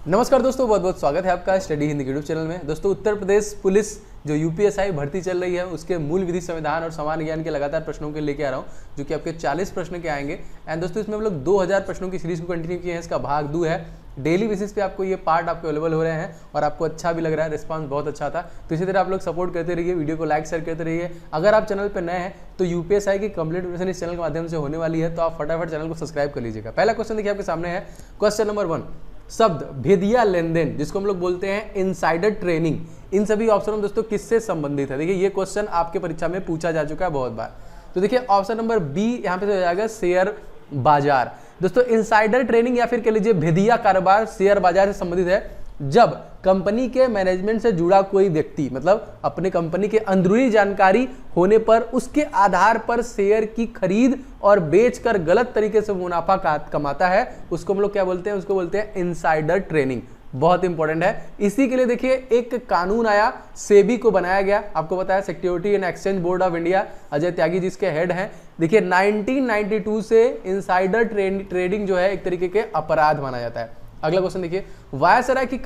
नमस्कार दोस्तों, बहुत बहुत स्वागत है आपका स्टडी हिंदी यूट्यूब चैनल में। दोस्तों, उत्तर प्रदेश पुलिस जो यूपीएसआई भर्ती चल रही है उसके मूल विधि, संविधान और सामान्य ज्ञान के लगातार प्रश्नों के लेके आ रहा हूँ, जो कि आपके 40 प्रश्न के आएंगे। एंड दोस्तों, इसमें हम लोग 2000 प्रश्नों की सीरीज को कंटिन्यू किए हैं। इसका भाग 2 है। डेली बेसिस पे आपको ये पार्ट आपको अवेलेबल हो रहे हैं और आपको अच्छा भी लग रहा है, रिस्पांस बहुत अच्छा था। तो इसी तरह आप लोग सपोर्ट करते रहिए, वीडियो को लाइक शेयर करते रहिए। अगर आप चैनल पर नए हैं तो यूपीएसआई की कंप्लीट प्रिपरेशन इस चैनल के माध्यम से होने वाली है, तो आप फटाफट चैनल को सब्सक्राइब कर लीजिएगा। पहला क्वेश्चन देखिए आपके सामने है। क्वेश्चन नंबर 1, शब्द भेदिया लेन देन, जिसको हम लोग बोलते हैं इनसाइडर ट्रेनिंग, इन सभी ऑप्शनों दोस्तों किससे संबंधित है? देखिए, ये क्वेश्चन आपके परीक्षा में पूछा जा चुका है बहुत बार। तो देखिए, ऑप्शन नंबर बी यहाँ पे हो जाएगा शेयर बाजार। दोस्तों, इनसाइडर ट्रेनिंग या फिर कह लीजिए भेदिया कारोबार शेयर बाजार से संबंधित है जब कंपनी के मैनेजमेंट से जुड़ा कोई व्यक्ति, मतलब अपने कंपनी के अंदरूनी जानकारी होने पर उसके आधार पर शेयर की खरीद और बेचकर गलत तरीके से मुनाफा कमाता है, उसको हम लोग क्या बोलते हैं? उसको बोलते हैं इनसाइडर ट्रेनिंग। बहुत इंपॉर्टेंट है। इसी के लिए देखिए एक कानून आया, सेबी को बनाया गया। आपको पता है security and exchange board of India, Ajay Tyagi जिसके हेड हैं। देखिए 1992 से इनसाइडर ट्रेडिंग जो है एक तरीके के अपराध माना जाता है। अगला क्वेश्चन देखिए, वायसराय की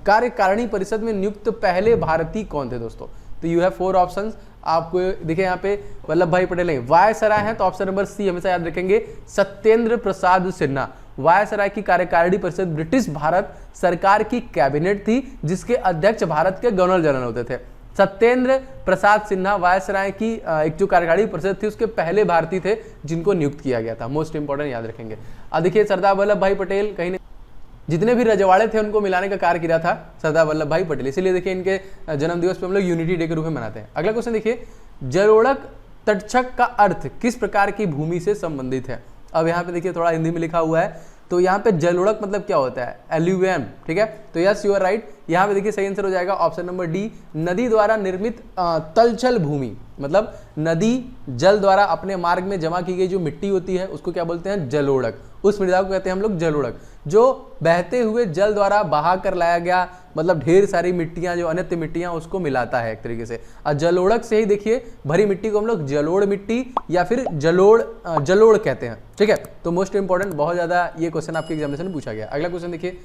कार्यकारिणी परिषद में नियुक्त पहले भारतीय कौन थे? दोस्तों, तो यू हैव 4 ऑप्शंस। आपको देखिए यहाँ पे वल्लभ भाई पटेल नहीं, वायसराय है, तो ऑप्शन नंबर सी हमेशा याद रखेंगे, सत्येंद्र प्रसाद सिन्हा। वायसराय की कार्यकारिणी परिषद ब्रिटिश भारत सरकार की कैबिनेट थी, जिसके अध्यक्ष भारत के गवर्नर जनरल होते थे। सत्येंद्र प्रसाद सिन्हा वायसराय की एक जो कार्यकारिणी परिषद थी उसके पहले भारतीय थे जिनको नियुक्त किया गया था। मोस्ट इंपॉर्टेंट याद रखेंगे। अब देखिए, सरदार वल्लभ भाई पटेल कहीं जितने भी रजवाड़े थे उनको मिलाने का कार्य किया था सरदार वल्लभ भाई पटेल, इसीलिए देखिए इनके जन्म दिवस पे हम लोग यूनिटी डे के रूप में मनाते हैं। अगला क्वेश्चन देखिए, जलोढ़क तटछक का अर्थ किस प्रकार की भूमि से संबंधित है? अब यहाँ पे देखिए थोड़ा हिंदी में लिखा हुआ है, तो यहाँ पे जलोढ़क मतलब क्या होता है? एल्यूवियम, ठीक है। तो यस, यू आर राइट। यहाँ पे देखिए सही आंसर हो जाएगा ऑप्शन नंबर डी, नदी द्वारा निर्मित तलछल भूमि, मतलब नदी जल द्वारा अपने मार्ग में जमा की गई जो मिट्टी होती है उसको क्या बोलते हैं? जलोढ़क। उस मृदा को कहते हैं हम लोग जलोढ़क। जो बहते हुए जल द्वारा बहा कर लाया गया, मतलब ढेर सारी मिट्टियां, जो अनित्य मिट्टियां, उसको मिलाता है एक तरीके से। और जलोढ़क से ही देखिए भरी मिट्टी को हम लोग जलोढ़ मिट्टी या फिर जलोढ़ कहते हैं, ठीक है। तो मोस्ट इंपॉर्टेंट, बहुत ज्यादा ये क्वेश्चन आपके एग्जामिनेशन में पूछा गया। अगला क्वेश्चन देखिए,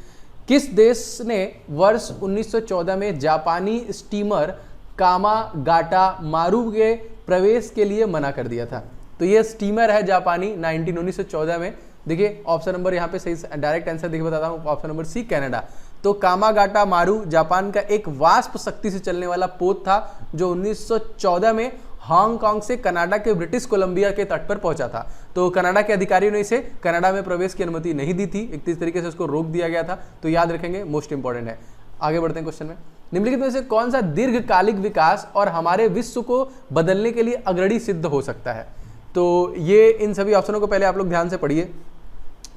किस देश ने वर्ष 1914 में जापानी स्टीमर कामागाटा मारू के प्रवेश के लिए मना कर दिया था? तो ये स्टीमर है जापानी 1914 में। देखिए ऑप्शन नंबर यहाँ पे सही डायरेक्ट आंसर देखिए बताता हूँ, ऑप्शन नंबर सी कनाडा। तो कामागाटा मारू जापान का एक वाष्प शक्ति से चलने वाला पोत था जो 1914 में हांगकांग से कनाडा के ब्रिटिश कोलंबिया के तट पर पहुंचा था। तो कनाडा के अधिकारियों ने इसे कनाडा में प्रवेश की अनुमति नहीं दी थी, एक तरीके से उसको रोक दिया गया था। तो याद रखेंगे, मोस्ट इंपॉर्टेंट है। आगे बढ़ते हैं क्वेश्चन में। निम्नलिखित में से कौन सा दीर्घकालिक विकास और हमारे विश्व को बदलने के लिए अग्रणी सिद्ध हो सकता है? तो ये इन सभी ऑप्शनों को पहले आप लोग ध्यान से पढ़िए।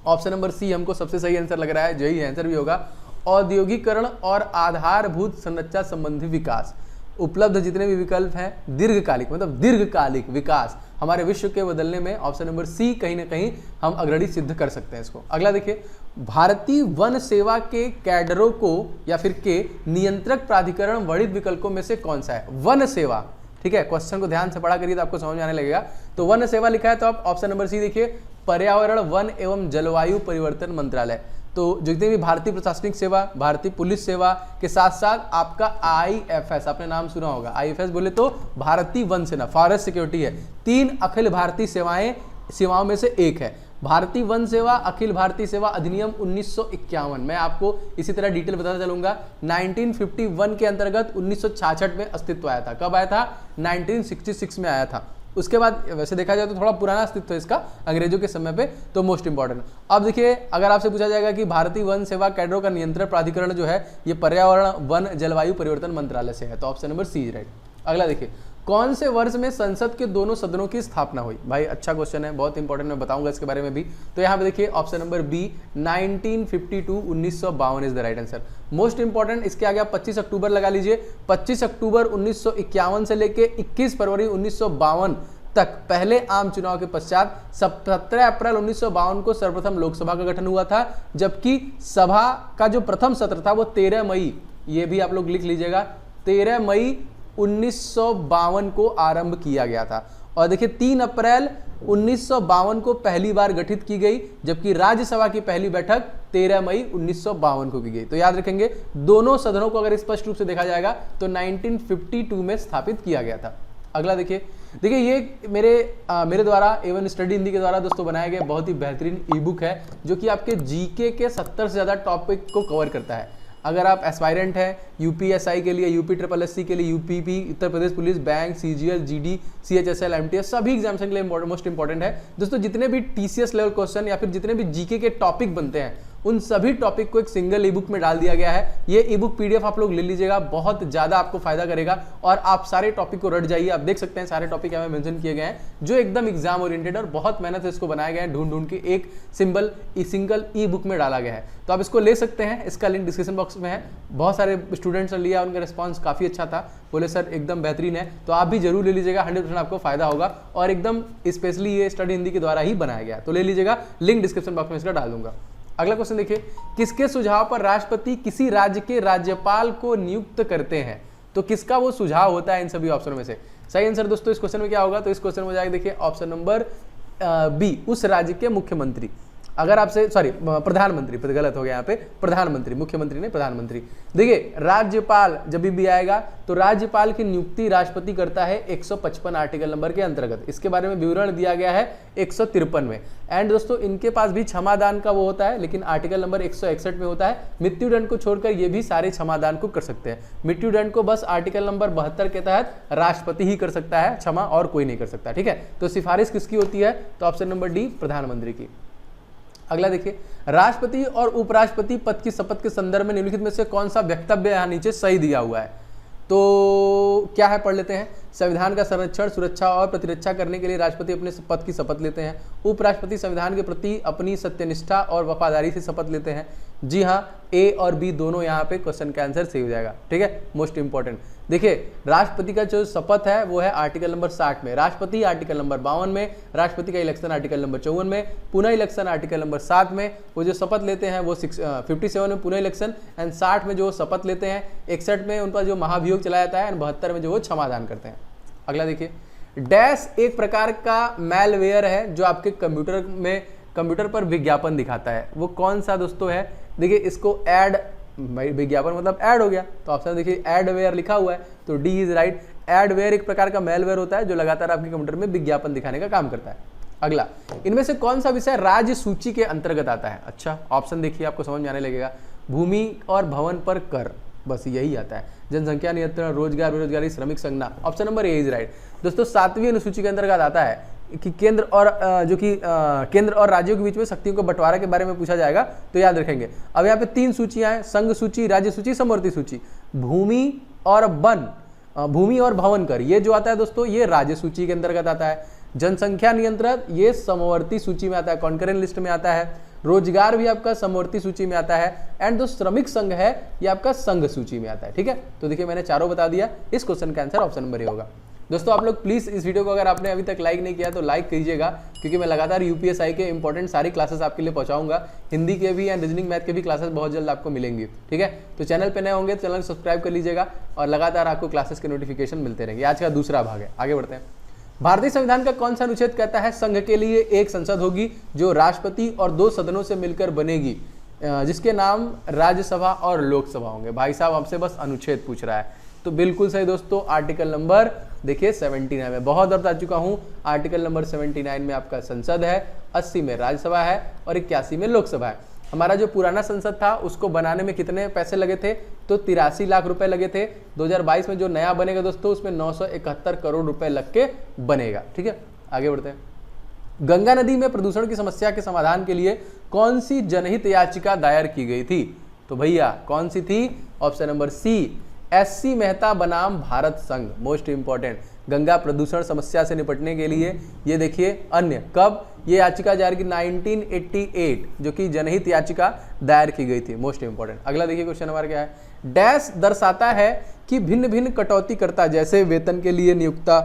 ऑप्शन नंबर सी हमको सबसे सही आंसर लग रहा है, यही आंसर भी होगा। औद्योगिकरण और आधारभूत संरचना संबंधी विकास, उपलब्ध जितने भी विकल्प हैं दीर्घकालिक, मतलब दीर्घकालिक विकास हमारे विश्व के बदलने में ऑप्शन नंबर सी कहीं ना कहीं हम अग्रणी सिद्ध कर सकते हैं इसको। अगला देखिए, भारतीय वन सेवा के कैडरों को या फिर के नियंत्रक प्राधिकरण वर्णित विकल्पों में से कौन सा है? वन सेवा, ठीक है। क्वेश्चन को ध्यान से पढ़ा करिए तो आपको समझ में आने लगेगा। तो वन सेवा लिखा है, तो आप ऑप्शन नंबर सी देखिए, पर्यावरण वन एवं जलवायु परिवर्तन मंत्रालय। तो जितने भी भारतीय प्रशासनिक सेवा, भारतीय पुलिस सेवा के साथ साथ आपका IFS, आपने नाम सुना होगा, IFS बोले तो भारतीय वन सेना, फॉरेस्ट सिक्योरिटी है। 3 अखिल भारतीय सेवाओं में से एक है। भारतीय वन सेवा अखिल भारतीय सेवा अधिनियम 1951, मैं आपको इसी तरह डिटेल बताता चलूंगा। 1951 के अंतर्गत 1966 में अस्तित्व आया था। कब आया था? 1966 में आया था। उसके बाद वैसे देखा जाए तो थोड़ा पुराना अस्तित्व है इसका, अंग्रेजों के समय पे। तो मोस्ट इंपॉर्टेंट, अब देखिए अगर आपसे पूछा जाएगा कि भारतीय वन सेवा कैडरों का नियंत्रण प्राधिकरण जो है ये पर्यावरण वन जलवायु परिवर्तन मंत्रालय से है, तो ऑप्शन नंबर सी राइट। अगला देखिए, कौन से वर्ष में संसद के दोनों सदनों की स्थापना हुई? भाई अच्छा क्वेश्चन है, बहुत इंपॉर्टेंट, मैं बताऊंगा इसके बारे में भी। तो यहाँ पे देखिए option number B 1952 is the right answer. Most important, इसके आगे आप 25 अक्टूबर लगा लीजिए। 25 अक्टूबर 1951 से लेके 21 फरवरी 1952 तक पहले आम चुनाव के पश्चात 17 अप्रैल 1952 को सर्वप्रथम लोकसभा का गठन हुआ था, जबकि सभा का जो प्रथम सत्र था वो 13 मई, ये भी आप लोग लिख लीजिएगा, 13 मई 1952 को आरंभ किया गया था। और देखिए 3 अप्रैल 1952 को पहली बार गठित की गई, जबकि राज्यसभा की पहली बैठक 13 मई 1952 को की गई। तो याद रखेंगे दोनों सदनों को अगर स्पष्ट रूप से देखा जाएगा तो 1952 में स्थापित किया गया था। अगला देखिए ये मेरे द्वारा एवन स्टडी हिंदी के द्वारा दोस्तों बनाया गया बहुत ही बेहतरीन ई बुक है जो कि आपके जीके के 70 से ज़्यादा टॉपिक को कवर करता है। अगर आप एस्पायरेंट हैं यूपीएसआई के लिए, यूपी ट्रिपल एससी के लिए, UPP, Uttar Pradesh police, bank, CGL, GD, CHSL, MTS सभी एग्जाम्स के लिए मोस्ट इंपॉर्टेंट है दोस्तों। जितने भी टीसीएस लेवल क्वेश्चन या फिर जितने भी जीके के टॉपिक बनते हैं उन सभी टॉपिक को एक सिंगल ई बुक में डाल दिया गया है। ये ई बुक पीडीएफ आप लोग ले लीजिएगा, बहुत ज्यादा आपको फायदा करेगा और आप सारे टॉपिक को रट जाइए। आप देख सकते हैं सारे टॉपिक यहाँ मेंशन किए गए हैं जो एकदम एग्जाम ओरिएंटेड और बहुत मेहनत से इसको बनाया गया है, ढूंढ के एक सिंगल ई बुक में डाला गया है। तो आप इसको ले सकते हैं, इसका लिंक डिस्क्रिप्शन बॉक्स में है। बहुत सारे स्टूडेंट्स ने लिया, उनका रिस्पॉन्स काफी अच्छा था, बोले सर एकदम बेहतरीन है। तो आप भी जरूर ले लीजिएगा, 100% आपको फायदा होगा और एकदम स्पेशली ये स्टडी हिंदी के द्वारा ही बनाया गया। तो ले लीजिएगा, लिंक डिस्क्रिप्शन बॉक्स में इसका डाल दूंगा। अगला क्वेश्चन देखिए, किसके सुझाव पर राष्ट्रपति किसी राज्य के राज्यपाल को नियुक्त करते हैं? तो किसका वो सुझाव होता है इन सभी ऑप्शनों में से? सही आंसर दोस्तों इस क्वेश्चन में क्या होगा? तो इस क्वेश्चन में जाएगा देखिए ऑप्शन नंबर बी, उस राज्य के मुख्यमंत्री। अगर आपसे प्रधानमंत्री, गलत हो गया यहाँ पे, प्रधानमंत्री, मुख्यमंत्री नहीं प्रधानमंत्री। देखिए राज्यपाल जब भी आएगा तो राज्यपाल की नियुक्ति राष्ट्रपति करता है 155 आर्टिकल नंबर के अंतर्गत। इसके बारे में विवरण दिया गया है 153 में। एंड दोस्तों इनके पास भी क्षमादान का वो होता है, लेकिन आर्टिकल नंबर 161 में होता है। मृत्युदंड को छोड़कर ये भी सारे क्षमादान को कर सकते हैं। मृत्युदंड को बस आर्टिकल नंबर 72 के तहत राष्ट्रपति ही कर सकता है क्षमा, और कोई नहीं कर सकता। ठीक है, तो सिफारिश किसकी होती है? तो ऑप्शन नंबर डी, प्रधानमंत्री की। अगला देखिए, राष्ट्रपति और उपराष्ट्रपति पद की शपथ के संदर्भ में निम्नलिखित में से कौन सा वक्तव्य यहाँ नीचे सही दिया हुआ है? तो क्या है, पढ़ लेते हैं। संविधान का संरक्षण, सुरक्षा और प्रतिरक्षा करने के लिए राष्ट्रपति अपने पद की शपथ लेते हैं। उपराष्ट्रपति संविधान के प्रति अपनी सत्यनिष्ठा और वफादारी से शपथ लेते हैं। जी हाँ, ए और बी दोनों यहाँ पे क्वेश्चन का आंसर सही हो जाएगा। ठीक है, मोस्ट इंपॉर्टेंट। देखिए राष्ट्रपति का जो शपथ है वो है आर्टिकल नंबर 60 में, राष्ट्रपति आर्टिकल नंबर 52 में, राष्ट्रपति का इलेक्शन आर्टिकल नंबर 54 में, पुनः इलेक्शन आर्टिकल नंबर 7 में। वो जो शपथ लेते हैं वो 57 में पुनः इलेक्शन, एंड 60 में जो शपथ लेते हैं, 61 में उन पर जो महाभियोग चलाया जाता है, एंड 72 में जो वो क्षमादान करते हैं। अगला देखिए, डैश एक प्रकार का मैलवेयर है जो आपके कंप्यूटर पर विज्ञापन दिखाता है। वो कौन सा दोस्तों है? देखिए इसको ऐड, विज्ञापन मतलब ऐड हो गया, तो ऑप्शन देखिए एडवेयर लिखा हुआ है, तो डी इज राइट। एडवेयर एक प्रकार का मेलवेयर होता है जो लगातार आपके कंप्यूटर में विज्ञापन दिखाने का काम करता है। अगला, इनमें से कौन सा विषय राज्य सूची के अंतर्गत आता है? अच्छा, ऑप्शन देखिए आपको समझ में आने लगेगा। भूमि और भवन पर कर, बस यही आता है। जनसंख्या नियंत्रण, रोजगार, बेरोजगारी, श्रमिक संगठन, option number A is right. दोस्तों 7वीं अनुसूची के अंतर्गत आता है कि केंद्र और राज्यों के बीच में शक्तियों के बंटवारा के बारे में पूछा जाएगा, तो याद रखेंगे। अब यहाँ पे 3 सूचियां हैं, संघ सूची, राज्य सूची, समवर्ती सूची। भूमि और भवन कर ये जो आता है दोस्तों ये राज्य सूची के अंतर्गत आता है। जनसंख्या नियंत्रण ये समवर्ती सूची में आता है, कॉन्करेंट लिस्ट में आता है। रोजगार भी आपका समवर्ती सूची में आता है, एंड जो श्रमिक संघ है ये आपका संघ सूची में आता है। ठीक है, तो देखिए मैंने चारों बता दिया। इस क्वेश्चन का आंसर ऑप्शन नंबर ए होगा। दोस्तों आप लोग प्लीज इस वीडियो को अगर आपने अभी तक लाइक नहीं किया तो लाइक कीजिएगा, क्योंकि मैं लगातार यूपीएसआई के इंपॉर्टेंट सारी क्लासेस आपके लिए पहुंचाऊंगा। हिंदी के भी एंड रीजनिंग मैथ के भी क्लासेस बहुत जल्द आपको मिलेंगी। ठीक है, तो चैनल पे नए होंगे तो चैनल सब्सक्राइब कर लीजिएगा और लगातार आपको क्लासेस के नोटिफिकेशन मिलते रहेंगे। आज का दूसरा भाग है, आगे बढ़ते हैं। भारतीय संविधान का कौन सा अनुच्छेद कहता है संघ के लिए एक संसद होगी जो राष्ट्रपति और 2 सदनों से मिलकर बनेगी, जिसके नाम राज्यसभा और लोकसभा होंगे? भाई साहब आपसे बस अनुच्छेद पूछ रहा है, तो बिल्कुल सही दोस्तों। आर्टिकल नंबर देखिए 79 में, बहुत बार बता चुका हूं, आर्टिकल नंबर 79 में आपका संसद है, 80 में राज्यसभा है और 81 में लोकसभा है। हमारा जो पुराना संसद था उसको बनाने में कितने पैसे लगे थे? तो 83 लाख रुपए लगे थे। 2022 में जो नया बनेगा दोस्तों उसमें 971 करोड़ रुपए लग के बनेगा। ठीक है, आगे बढ़ते हैं। गंगा नदी में प्रदूषण की समस्या के समाधान के लिए कौन सी जनहित याचिका दायर की गई थी? तो भैया कौन सी थी? Option number C, S C Mehta बनाम भारत संघ। मोस्ट इंपॉर्टेंट, गंगा प्रदूषण समस्या से निपटने के लिए ये देखिए अन्य कब ये याचिका दायर की? 1988, जो कि जनहित याचिका दायर की गई थी। Most important. अगला देखिए क्वेश्चन हमारा क्या है। डैश दर्शाता है कि भिन्न भिन्न कटौतीकर्ता जैसे वेतन के लिए नियोक्ता,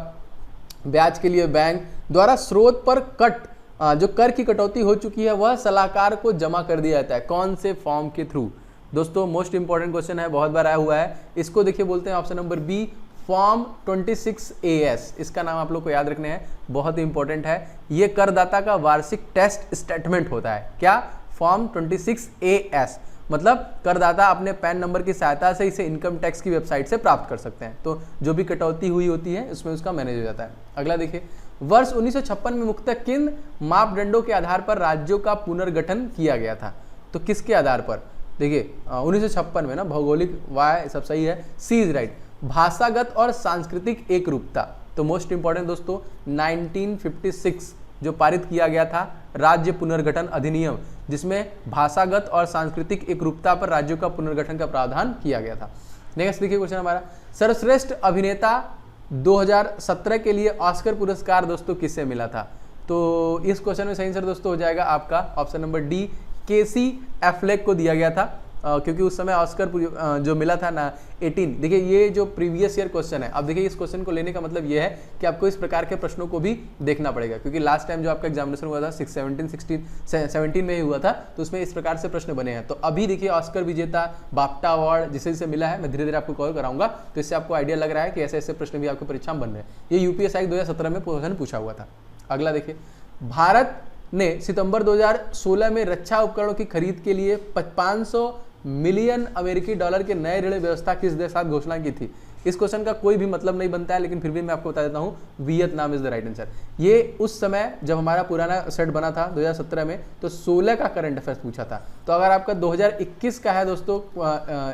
ब्याज के लिए बैंक द्वारा स्रोत पर जो कर की कटौती हो चुकी है वह सलाहकार को जमा कर दिया जाता है। कौन से फॉर्म के थ्रू? दोस्तों मोस्ट इंपॉर्टेंट क्वेश्चन है, बहुत बार आया हुआ है। इसको देखिए बोलते हैं option number B, form 26AS। इसका नाम आप लोग को याद रखने हैं, बहुत इंपॉर्टेंट है। ये करदाता का वार्षिक टेस्ट स्टेटमेंट होता है। क्या? फॉर्म 26AS, मतलब करदाता अपने पैन नंबर की सहायता से इसे इनकम टैक्स की वेबसाइट से प्राप्त कर सकते हैं। तो जो भी कटौती हुई होती है उसमें उसका मैनेज हो जाता है। अगला देखिए, वर्ष 1956 में मुख्यतः किन मापदंडों के आधार पर राज्यों का पुनर्गठन किया गया था? तो किसके आधार पर? देखिए 1956 में ना, भौगोलिक वाय सब सही है, सी इज राइट। भाषागत और सांस्कृतिक एकरूपता, तो मोस्ट इंपॉर्टेंट दोस्तों 1956 जो पारित किया गया था राज्य पुनर्गठन अधिनियम, जिसमें भाषागत और सांस्कृतिक एकरूपता पर राज्यों का पुनर्गठन का प्रावधान किया गया था। नेक्स्ट देखिए क्वेश्चन हमारा, सर्वश्रेष्ठ अभिनेता 2017 के लिए ऑस्कर पुरस्कार दोस्तों किससे मिला था? तो इस क्वेश्चन में सही आंसर दोस्तों हो जाएगा आपका ऑप्शन नंबर डी, केसी एफ्लेक को दिया गया था, क्योंकि उस समय ऑस्कर जो मिला था ना 18। देखिए ये जो प्रीवियस ईयर क्वेश्चन है, अब देखिए इस क्वेश्चन को लेने का मतलब ये है कि आपको इस प्रकार के प्रश्नों को भी देखना पड़ेगा, क्योंकि लास्ट टाइम जो आपका एग्जामिनेशन हुआ था 17 में ही हुआ था, तो उसमें इस प्रकार से प्रश्न बने हैं। तो अभी देखिए ऑस्कर विजेता, बाफ्टा अवार्ड जिसे जिसे मिला है, मैं धीरे धीरे आपको कवर कराऊंगा, तो इससे आपको आइडिया लग रहा है कि ऐसे ऐसे प्रश्न भी आपकी परीक्षा में बन रहे हैं। ये यूपीएससी 2017 में क्वेश्चन पूछा हुआ था। अगला देखिए, भारत ने सितंबर 2016 में रक्षा उपकरणों की खरीद के लिए 500 मिलियन अमेरिकी डॉलर के नए ऋण व्यवस्था किस देश के साथ घोषणा की थी? इस क्वेश्चन का कोई भी मतलब नहीं बनता है, लेकिन फिर भी मैं आपको बता देता हूं, Vietnam is the right answer. ये उस समय जब हमारा पुराना सेट बना था 2017 में, तो 16 का करंट अफेयर्स पूछा था। तो अगर आपका 2021 का है दोस्तों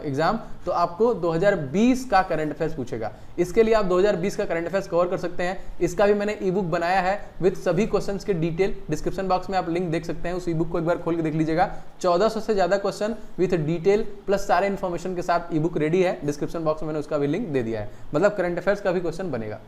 एग्जाम, तो आपको 2020 का करंट अफेयर्स पूछेगा। इसके लिए आप 2020 का करंट अफेयर्स कवर कर सकते हैं। इसका भी मैंने ई बुक बनाया है विद सभी क्वेश्चंस के डिटेल, डिस्क्रिप्शन बॉक्स में आप लिंक देख सकते हैं, उस ई बुक को एक बार खोल के देख लीजिएगा। 1400 से ज्यादा क्वेश्चन विद डिटेल प्लस सारे इन्फॉर्मेशन के साथ ई बुक रेडी है, डिस्क्रिप्शन बॉक्स में मैंने उसका भी लिंक दे दिया है, मतलब करंट अफेयर्स का भी क्वेश्चन बनेगा।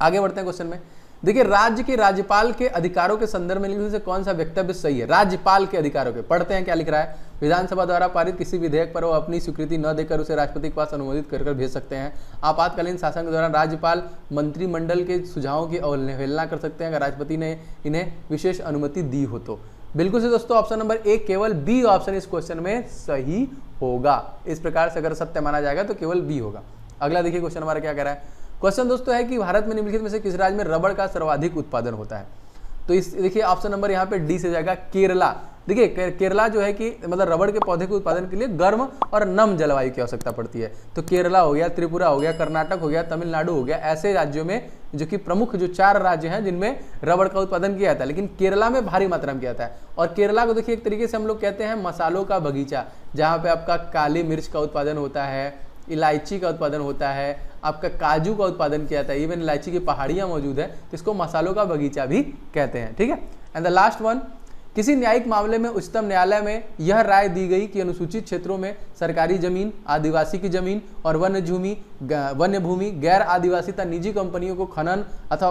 आगे बढ़ते हैं क्वेश्चन में। देखिए, राज्य के राज्यपाल के अधिकारों के संदर्भ में लिखने से कौन सा वक्तव्य सही है? राज्यपाल के अधिकारों के, पढ़ते हैं क्या लिख रहा है। विधानसभा द्वारा पारित किसी विधेयक पर वो अपनी स्वीकृति न देकर उसे राष्ट्रपति के पास अनुमोदित कर भेज सकते हैं। आपातकालीन शासन के दौरान राज्यपाल मंत्रिमंडल के सुझावों की अवहेलना कर सकते हैं अगर राष्ट्रपति ने इन्हें विशेष अनुमति दी हो तो। बिल्कुल से दोस्तों ऑप्शन नंबर ए, केवल बी ऑप्शन इस क्वेश्चन में सही होगा। इस प्रकार से अगर सत्य माना जाएगा तो केवल बी होगा। अगला देखिए क्वेश्चन हमारा क्या कह रहा है। क्वेश्चन दोस्तों है कि भारत में निम्नलिखित में से किस राज्य में रबड़ का सर्वाधिक उत्पादन होता है? तो इस देखिए ऑप्शन नंबर यहाँ पे डी से जाएगा, केरला। देखिए केरला जो है कि मतलब रबड़ के पौधे के उत्पादन के लिए गर्म और नम जलवायु की आवश्यकता पड़ती है। तो केरला हो गया, त्रिपुरा हो गया, कर्नाटक हो गया, तमिलनाडु हो गया, ऐसे राज्यों में जो कि प्रमुख जो 4 राज्य हैं जिनमें रबड़ का उत्पादन किया जाता है, लेकिन केरला में भारी मात्रा में किया जाता है। और केरला को देखिए एक तरीके से हम लोग कहते हैं मसालों का बगीचा, जहाँ पे आपका काली मिर्च का उत्पादन होता है, इलायची का उत्पादन होता है, आपका काजू का उत्पादन किया जाता है, इवन इलायची की पहाड़ियाँ मौजूद है, तो इसको मसालों का बगीचा भी कहते हैं। ठीक है। एंड द लास्ट वन, किसी न्यायिक मामले में उच्चतम न्यायालय में यह राय दी गई कि अनुसूचित क्षेत्रों में सरकारी जमीन, आदिवासी की जमीन और वन्य भूमि गैर आदिवासी तथा निजी कंपनियों को खनन अथवा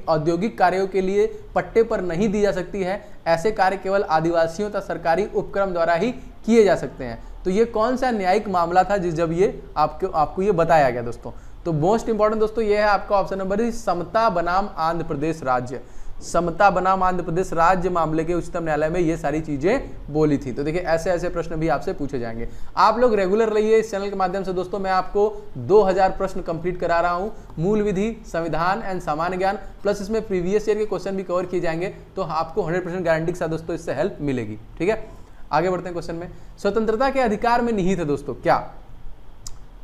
औद्योगिक कार्यों के लिए पट्टे पर नहीं दी जा सकती है। ऐसे कार्य केवल आदिवासियों तथा सरकारी उपक्रम द्वारा ही किए जा सकते हैं। तो ये कौन सा न्यायिक मामला था जिस जब ये आपको ये बताया गया दोस्तों? तो मोस्ट इंपॉर्टेंट दोस्तों ये है आपका ऑप्शन नंबर समता बनाम आंध्र प्रदेश राज्य। समता बनाम आंध्र प्रदेश राज्य मामले के उच्चतम न्यायालय में ये सारी चीजें बोली थी। तो देखिए ऐसे ऐसे प्रश्न भी आपसे पूछे जाएंगे। आप लोग रेगुलर रहिए इस चैनल के माध्यम से दोस्तों। मैं आपको 2000 प्रश्न कंप्लीट करा रहा हूं, मूल विधि, संविधान एंड सामान्य ज्ञान, प्लस इसमें प्रीवियस ईयर के क्वेश्चन भी कवर किए जाएंगे। तो आपको 100% गारंटी के साथ दोस्तों इससे हेल्प मिलेगी। ठीक है, आगे बढ़ते हैं क्वेश्चन में। स्वतंत्रता के अधिकार में निहित है दोस्तों क्या?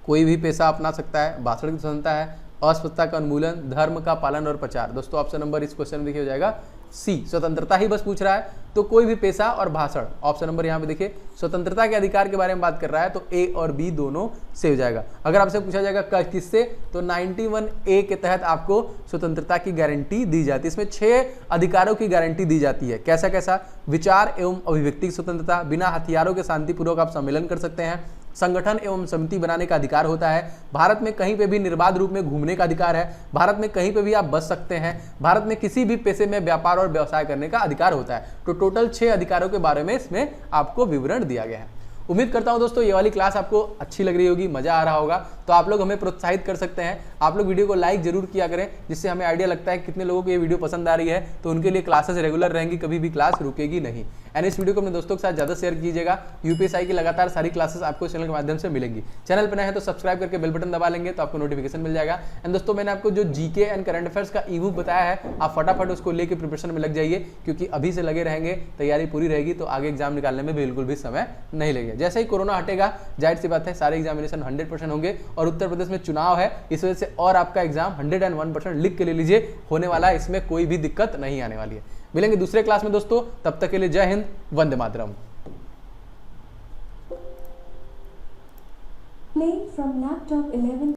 कोई भी पेशा अपना सकता है, भाषण की स्वतंत्रता है, अस्पृश्यता का उन्मूलन, धर्म का पालन और प्रचार। दोस्तों ऑप्शन नंबर इस क्वेश्चन में देखिए हो जाएगा सी, स्वतंत्रता ही बस पूछ रहा है, तो कोई भी पेशा और भाषण। ऑप्शन नंबर यहाँ पे देखिए स्वतंत्रता के अधिकार के बारे में बात कर रहा है, तो ए और बी दोनों से हो जाएगा। अगर आपसे पूछा जाएगा किससे, तो 91A के तहत आपको स्वतंत्रता की गारंटी दी जाती है। इसमें 6 अधिकारों की गारंटी दी जाती है। कैसा कैसा? विचार एवं अभिव्यक्ति की स्वतंत्रता, बिना हथियारों के शांतिपूर्वक आप सम्मेलन कर सकते हैं, संगठन एवं समिति बनाने का अधिकार होता है, भारत में कहीं पे भी निर्बाध रूप में घूमने का अधिकार है, भारत में कहीं पे भी आप बच सकते हैं, भारत में किसी भी पेशे में व्यापार और व्यवसाय करने का अधिकार होता है। तो टोटल 6 अधिकारों के बारे में इसमें आपको विवरण दिया गया है। उम्मीद करता हूं दोस्तों ये वाली क्लास आपको अच्छी लग रही होगी, मजा आ रहा होगा। तो आप लोग हमें प्रोत्साहित कर सकते हैं, आप लोग वीडियो को लाइक जरूर किया करें, जिससे हमें आइडिया लगता है कि कितने लोगों को ये वीडियो पसंद आ रही है। तो उनके लिए क्लासेस रेगुलर रहेंगी, कभी भी क्लास रुकेगी नहीं। एंड इस वीडियो को अपने दोस्तों के साथ ज़्यादा शेयर कीजिएगा। यूपीएसआई की लगातार सारी क्लासेस आपको चैनल के माध्यम से मिलेंगी। चैनल पर नए हैं तो सब्सक्राइब करके बेल बटन दबा लेंगे तो आपको नोटिफिकेशन मिल जाएगा। एंड दोस्तों मैंने आपको जो जीके एंड करंट अफेयर्स का ई बुक बताया है, आप फटाफट उसको लेके प्रिपरेशन में लग जाइए, क्योंकि अभी से लगे रहेंगे, तैयारी पूरी रहेगी तो आगे एग्जाम निकालने में बिल्कुल भी समय नहीं लगेगा। जैसे ही कोरोना हटेगा, जाहिर सी बात है सारे एग्जामिनेशन 100% होंगे, और उत्तर प्रदेश में चुनाव है, इस वजह से और आपका एग्जाम 101% लिख के ले लीजिए होने वाला है, इसमें कोई भी दिक्कत नहीं आने वाली है। मिलेंगे दूसरे क्लास में दोस्तों, तब तक के लिए जय Hind, Vande Mataram. Playing from laptop 11